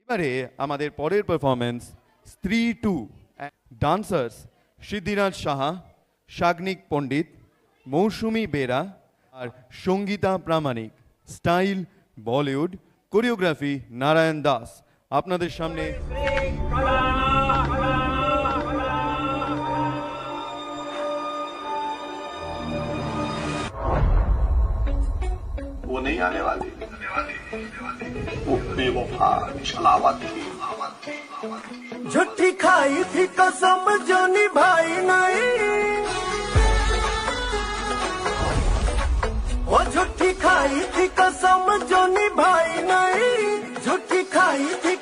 এবারে আমাদের পরের পারফরমেন্স স্ত্রী 2 ডান্সার্স সিদ্ধিরাজ সাহা, শাগনিক পণ্ডিত, মৌসুমী বেরা আর সঙ্গীতা প্রামাণিক। Style Bollywood, choreography Narayan Das. আপনাদের সামনে वो नहीं आने वाली, वो बेवफा छलावत थी। झूठी खाई थी कसम जो निभाई नहीं, वो झूठी खाई थी कसम जो निभाई नहीं, झूठी खाई थी